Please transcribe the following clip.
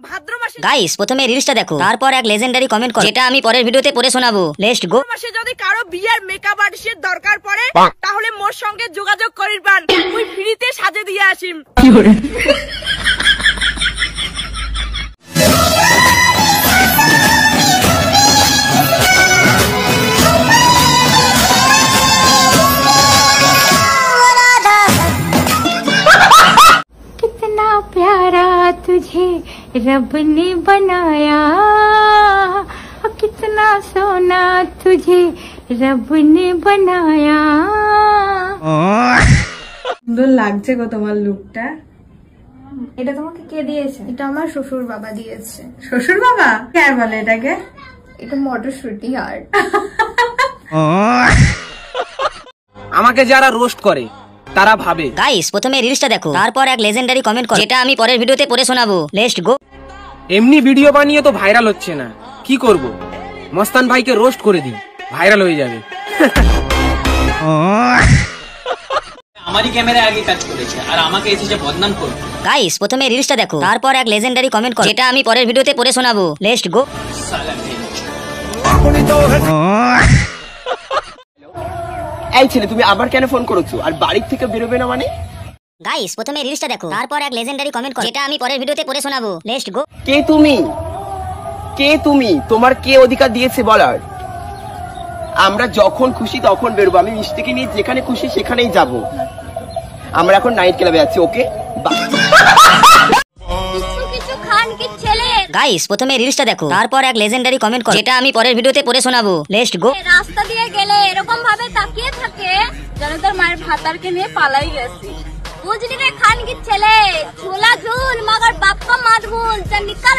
ভাদ্র মাসে গাইস প্রথমে রিলসটা দেখো, তারপর এক লেজেন্ডারি কমেন্ট করো, যেটা আমি পরের ভিডিওতে পড়ে শোনাবো। Let's go. মাসে যদি কারো বিয়ের মেকআপ আর্টিস্টের দরকার পড়ে তাহলে মোর সঙ্গে যোগাযোগ করিবেন, মুই ফ্রিতে সাজে দিয়ে আসিম। कितना प्यारा तुझे रब ने बनाया, कितना सोना तुझे रब ने बनाया। সুন্দর লাগছে গো তোমার লুকটা। এটা তোমাকে কে দিয়েছে? এটা আমার শ্বশুর বাবা দিয়েছে। শ্বশুর বাবা? কে আর বলে এটাকে? এটা মটরশুটি আর্ট। আমাকে যারা রোস্ট করে তারা ভাবে। গাইস প্রথমে রিলসটা দেখো, তারপর এক লেজেন্ডারি কমেন্ট করো, যেটা আমি পরের ভিডিওতে পড়ে শোনাবো। Let's go. এমনি ভিডিও বানিয়ে তো ভাইরাল হচ্ছে না, কি করব? মস্তান ভাইকে রোস্ট করে দিই, ভাইরাল হয়ে যাবে। আমারই ক্যামেরা আগে কাজ করেছে আর আমাকে এসে বদনাম করবে। গাইস প্রথমে রিলসটা দেখো, তারপর এক লেজেন্ডারি কমেন্ট করো, যেটা আমি পরের ভিডিওতে পড়ে শোনাবো। Let's go. এই ছেলে, তুমি আবার কেন ফোন করেছো আর বাড়ির থেকে বেরোবে না মানে? গাইস প্রথমে রিলসটা দেখো, তারপর এক লেজেন্ডারি কমেন্ট করো, যেটা আমি পরের ভিডিওতে পড়ে শোনাবো। Let's go. কে তুমি? কে তুমি? তোমার কে অধিকার দিয়েছে বলার? আমরা যখন খুশি তখন বেরোবো, আমি মিষ্টিকে নিয়ে যেখানে খুশি সেখানেই যাব। আমরা এখন নাইট ক্লাবে আছি, ওকে? গাইস প্রথমে রিলসটা দেখো, তারপর এক লেজেন্ডারি কমেন্ট করো, যেটা আমি পরের ভিডিওতে পড়ে শোনাবো। Let's go. রাস্তা দিয়ে গেলে এরকম ভাবে তাকিয়ে থাকে যেন তোর মায়ের ভাতারকে নিয়ে পালাই গেছে। বুঝলি রে খান কি ছেলে, ঝোলা ঝুল মগর বাপ্পা মাত ভুল, নিকাল